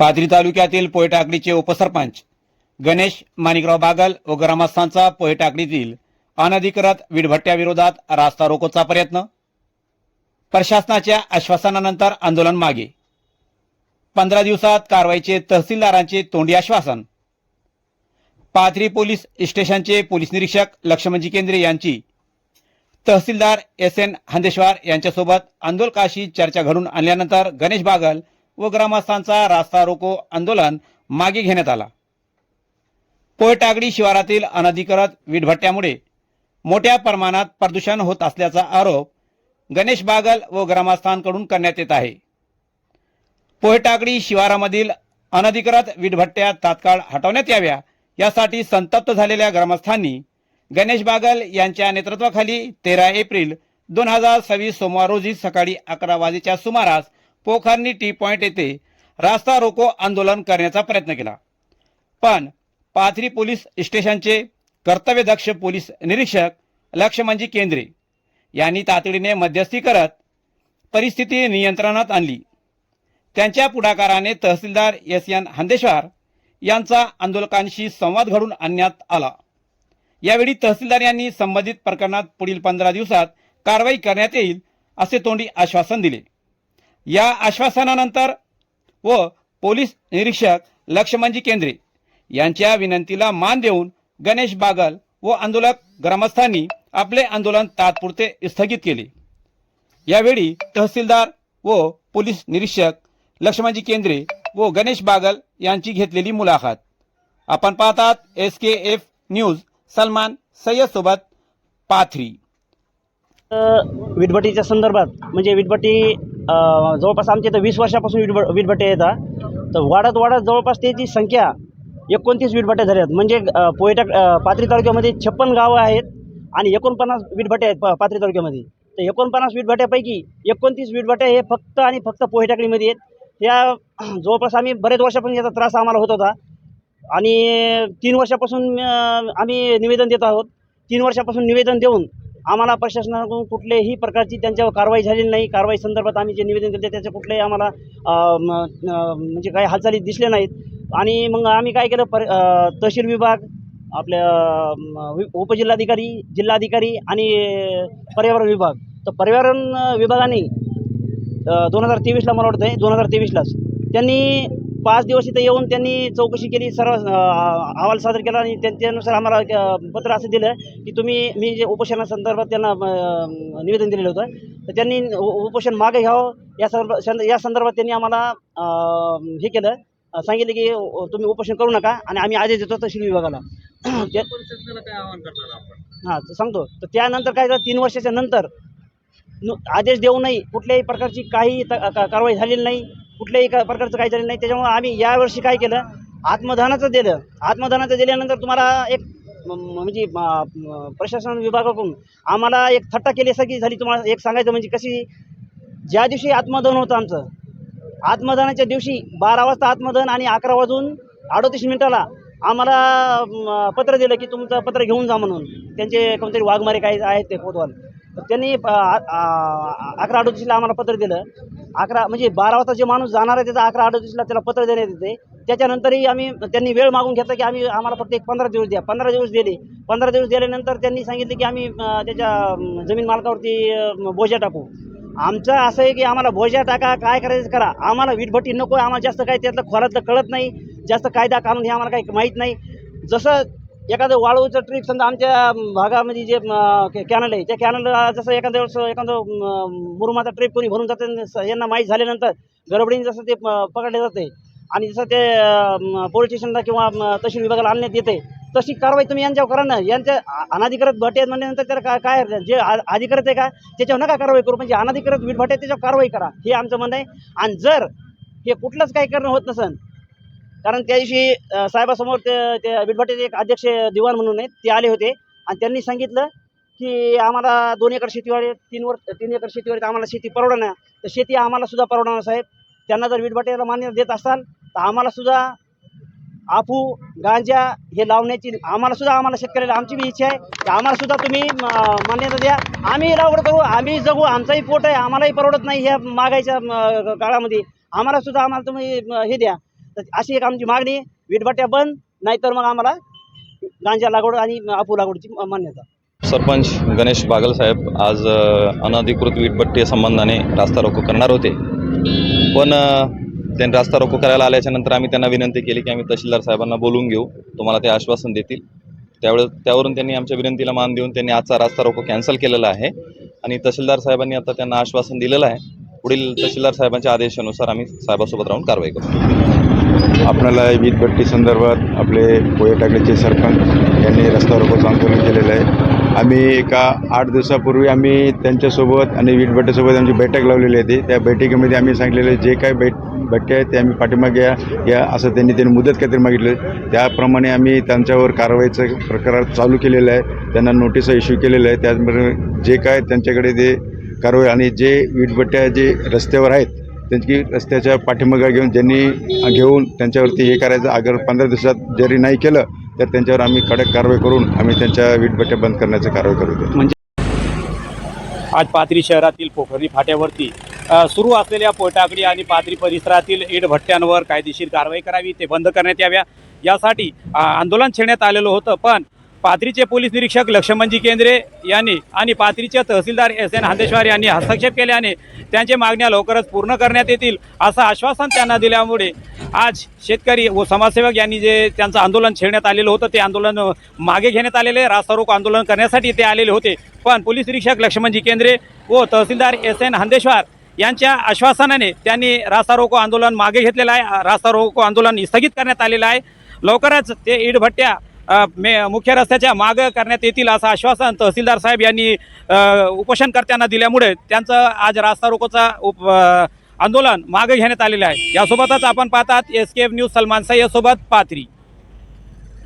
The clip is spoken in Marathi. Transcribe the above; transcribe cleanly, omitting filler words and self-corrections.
पाथरी तालुक्यातील पोयटाकडीचे उपसरपंच गणेश माणिकराव बागल व ग्रामस्थांचा पोयटाकडीतील अनधिकृत वीटभट्ट्याविरोधात रास्ता रोकोचा प्रयत्न। प्रशासनाच्या आश्वासनानंतर आंदोलन मागे। 15 दिवसात कारवाईचे तहसीलदारांचे तोंडी आश्वासन। पाथरी पोलीस स्टेशनचे पोलीस निरीक्षक लक्ष्मणजी केंद्रे यांची तहसीलदार SN हंदेश्वर यांच्यासोबत आंदोलकाशी चर्चा घडून आणल्यानंतर गणेश बागल व ग्रामस्थांचा रास्ता रोको आंदोलन मागे घेण्यात आला। पोयटाकडी शिवारातील अनधिकृत वीटभट्ट्यामुळे मोठ्या प्रमाणात प्रदूषण होत असल्याचा आरोप गणेश बागल व ग्रामस्थांकडून करण्यात येत आहे। पोयटाकडी शिवारामधील अनधिकृत वीटभट्ट्या तात्काळ हटवण्यात याव्या यासाठी संतप्त झालेल्या ग्रामस्थांनी गणेश बागल यांच्या नेतृत्वाखाली 13 एप्रिल 2026 सोमवार रोजी सकाळी 11 वाजेच्या सुमारास पोखर्णी टी पॉइंट येथे रास्ता रोको आंदोलन करण्याचा प्रयत्न केला, पण पाथरी पोलीस स्टेशनचे कर्तव्यदक्ष पोलीस निरीक्षक लक्ष्मणजी केंद्रे यांनी तातडीने मध्यस्थी करत परिस्थिती नियंत्रणात आणली। त्यांच्या पुढाकाराने तहसीलदार SN हंदेश्वर यांचा आंदोलकांशी संवाद घडून आणण्यात आला। यावेळी तहसीलदार यांनी संबंधित प्रकरणात पुढील 15 दिवसात कारवाई करण्यात येईल असे तोंडी आश्वासन दिले। या आश्वासनानंतर व पोलीस निरीक्षक लक्ष्मणजी केंद्रे यांच्या विनंतीला मान देऊन गणेश बागल व आंदोलक ग्रामस्थांनी आपले आंदोलन तात्पुरते स्थगित केले। यावेळी तहसीलदार व पोलीस निरीक्षक लक्ष्मणजी केंद्रे व गणेश बागल यांची घेतलेली मुलाखत आपण पाहतात SKF न्यूज सलमान सय्यद सोबत पाथरी। वीटभट्टीच्या संदर्भात म्हणजे वीटभट्टी जवळपास आमच्या इथं 20 वर्षापासून वीटभट्ट्या येतात, तर वाढत जवळपास त्याची संख्या 29 वीटभट्ट्या झाल्यात। म्हणजे पाथरी तालुक्यामध्ये 56 गावं आहेत आणि 49 वीटभट्ट्या आहेत पाथरी तालुक्यामध्ये। तर 49 वीटभट्ट्यापैकी 29 वीटभट्ट्या हे फक्त आणि फक्त पोयटाकडीमध्ये आहेत। त्या जवळपास आम्ही बरेच वर्षापासून याचा त्रास आम्हाला होत होता आणि 3 वर्षापासून आम्ही निवेदन देत आहोत। 3 वर्षापासून निवेदन देऊन आम्हाला प्रशासनाकडून कुठल्याही प्रकारची त्यांच्यावर कारवाई झालेली नाही। कारवाई संदर्भात आम्ही जे निवेदन दिले त्याचे कुठलेही आम्हाला म्हणजे काही हालचाली दिसल्या नाहीत। आणि मग आम्ही काय केलं, तहसील विभाग, आपल्या उपजिल्हाधिकारी, जिल्हाधिकारी आणि पर्यावरण विभाग, तर पर्यावरण विभागाने 2023ला मला वाटतं 2023लाच त्यांनी 5 दिवस इथं येऊन त्यांनी चौकशी केली, सर्व अहवाल सादर केला आणि त्यानुसार आम्हाला पत्र असं दिलं की मी जे उपोषणासंदर्भात त्यांना निवेदन दिलेलं होतं, तर त्यांनी उपोषण मागे घ्यावं या संदर्भात त्यांनी आम्हाला हे केलं, सांगितलं की तुम्ही उपोषण करू नका आणि आम्ही आदेश देतो तहसील विभागाला। हां सांगतो। तर त्यानंतर काय झालं, 3 वर्षाच्या नंतर आदेश देऊनही कुठल्याही प्रकारची काही कारवाई झालेली नाही, कुठल्याही प्रकारचं काही झालेलं नाही। त्याच्यामुळे आम्ही यावर्षी काय केलं, आत्मदानाचं दिलं। आत्मदानाचं दिल्यानंतर तुम्हाला एक म्हणजे प्रशासन विभागाकडून आम्हाला एक थट्टा केल्यासारखी झाली। तुम्हाला एक सांगायचं म्हणजे कशी, ज्या दिवशी आत्मदान होतं आमचं, आत्मदानाच्या दिवशी 12 वाजता आत्मदान आणि 11 वाजून 38 मिनिटाला आम्हाला पत्र दिलं की तुमचं पत्र घेऊन जा म्हणून। त्यांचे कोणतरी वाघमारे काही आहेत ते कोतवाल, तर त्यांनी 11:38ला आम्हाला पत्र दिलं। 11 म्हणजे 12 वाजता जे माणूस जाणार आहे त्याचा 11:38ला त्याला पत्र देण्यात येते। त्याच्यानंतरही त्यांनी वेळ मागून घेतला की आम्हाला फक्त एक 15 दिवस द्या। 15 दिवस दिले। 15 दिवस दिल्यानंतर त्यांनी सांगितले की आम्ही त्याच्या जमीन मालकावरती बोजा टाकू। आमचं असं आहे की आम्हाला बोजा टाका, काय करायचं करा, आम्हाला वीटभट्टी नको। आम्हाला जास्त काही त्यातलं खोलातलं कळत नाही, जास्त कायदा कानून हे आम्हाला काही माहीत नाही। जसं एखादं वाळूचं ट्रीप समजा आमच्या भागामध्ये जे कॅनल आहे, त्या कॅनलला जसं एखादं मुरुमाचा ट्रीप कोणी भरून जातं, यांना माहीत झाल्यानंतर गडबडीने जसं ते पकडले जाते आणि जसं ते पोलीस स्टेशनला किंवा तहसील विभागाला आणण्यात येते, तशी कारवाई तुम्ही यांच्यावर करा ना। यांच्या अनधिकृत भट्टे म्हणल्यानंतर त्याला काय जे अधिकृत आहे का त्याच्यावर नका कारवाई करू, म्हणजे अनधिकृत वीटभट्टे त्याच्यावर कारवाई करा, हे आमचं म्हणणं आहे। आणि जर हे कुठलंच काही करणं होत नसेल, कारण त्या दिवशी साहेबासमोर ते वीटभट्ट्याचे एक अध्यक्ष दिवाण म्हणून आहेत, ते आले होते आणि त्यांनी सांगितलं की आम्हाला 2 एकर शेतीवर 3 एकर शेतीवर आम्हाला शेती परवडणार, तर शेती आम्हाला सुद्धा परवडणार साहेब। त्यांना जर वीटभट्ट्याला मान्यता देत असाल तर आम्हाला सुद्धा आफू गांजा हे लावण्याची आम्हाला शेतकऱ्याला आमची बी इच्छा आहे की आम्हाला सुद्धा तुम्ही मान्यता द्या। आम्ही लागवड करू, आम्ही जगू, आमचाही पोट आहे, आम्हालाही परवडत नाही ह्या महागाईच्या काळामध्ये, आम्हाला तुम्ही हे द्या। तर तर अशी एक आमची मागणी आहे, वीटभट्ट्या बंद, नाहीतर मग आम्हाला गांजा लागवड आणि अफू लागवडीची मान्यता. सरपंच गणेश बागल साहेब आज अनधिकृत वीटभट्टी संबंधाने रास्ता रोको करणार होते, पण त्यांनी रास्ता रोको करायला आल्याच्या नंतर आम्ही त्यांना विनंती केली की आम्ही तहसीलदार साहेबांना बोलून घेऊ, तुम्हाला ते आश्वासन देतील. त्यावरून त्यांनी आमच्या विनंतीला मान देऊन त्यांनी आजचा रास्ता रोको कॅन्सल केलेला आहे आणि तहसीलदार साहेबांनी आता त्यांना आश्वासन दिलेलं आहे. पुढील तहसीलदार साहेबांच्या आदेशानुसार आम्ही साहेबासोबत राहून कारवाई करू. आपल्याला वीटभट्टी संदर्भात आपले पोहे टाकलीचे सरपंच यांनी रस्ता रोकोचं आंदोलन केलेलं आहे. आम्ही एका 8 दिवसापूर्वी आम्ही त्यांच्यासोबत आणि वीटभट्टीसोबत आमची बैठक लावलेली होती. त्या बैठकीमध्ये आम्ही सांगितलेले जे काय भट्टी आहेत ते आम्ही पाठीमागे या असं त्यांनी मुदत काहीतरी मागितलं. त्याप्रमाणे आम्ही त्यांच्यावर कारवाईचं प्रकार चालू केलेलं आहे. त्यांना नोटीस इश्यू केलेलं आहे. त्याचबरोबर जे काय त्यांच्याकडे ते कारवाई आणि जे वीटभट्ट्या जे रस्त्यावर आहेत त्यांची रस्त्याच्या पाठीमागे घेऊन त्यांच्यावरती हे करायचं. अगर 15 दिवसात जरी नाही केलं तर त्यांच्यावर आम्ही कडक कारवाई करून आम्ही त्यांच्या वीटभट्ट्या बंद करण्याची कारवाई करू. म्हणजे आज पाथरी शहरातील पोखर्णी फाट्यावरती सुरू असलेल्या पोयटाकडी आणि पाथरी परिसरातील ईटभट्ट्यांवर कायदेशीर कारवाई करावी, ते बंद करण्यात याव्या यासाठी आंदोलन छेडण्यात आलेलं होतं. पण पाथरीचे पोलीस निरीक्षक लक्ष्मणजी केंद्रे यांनी आणि पाथरीचे तहसीलदार SN हांदेश्वर यांनी हस्तक्षेप केल्याने त्यांच्या मागण्या लवकरच पूर्ण करण्यात येतील असं आश्वासन त्यांना दिल्यामुळे आज शेतकरी व समाजसेवक यांनी जे त्यांचं आंदोलन छेडण्यात आलेलं होतं ते आंदोलन मागे घेण्यात आलेले, रास्ता रोको आंदोलन करण्यासाठी ते आलेले होते. पण पोलीस निरीक्षक लक्ष्मणजी केंद्रे व तहसीलदार SN हांदेश्वर यांच्या आश्वासनाने त्यांनी रास्ता रोको आंदोलन मागे घेतलेलं आहे. रास्ता रोको आंदोलन स्थगित करण्यात आलेलं आहे. लवकरच ते ईटभट्ट्या मुख्य रस्त्याच्या मागं करण्यात येतील असं आश्वासन तहसीलदार साहेब यांनी उपोषणकर्त्यांना दिल्यामुळे त्यांचं आज रास्ता रोकोचा आंदोलन मागे घेण्यात आलेलं आहे. यासोबतच आपण पाहतात SKF न्यूज सलमान सय्यद सोबत पाथरी.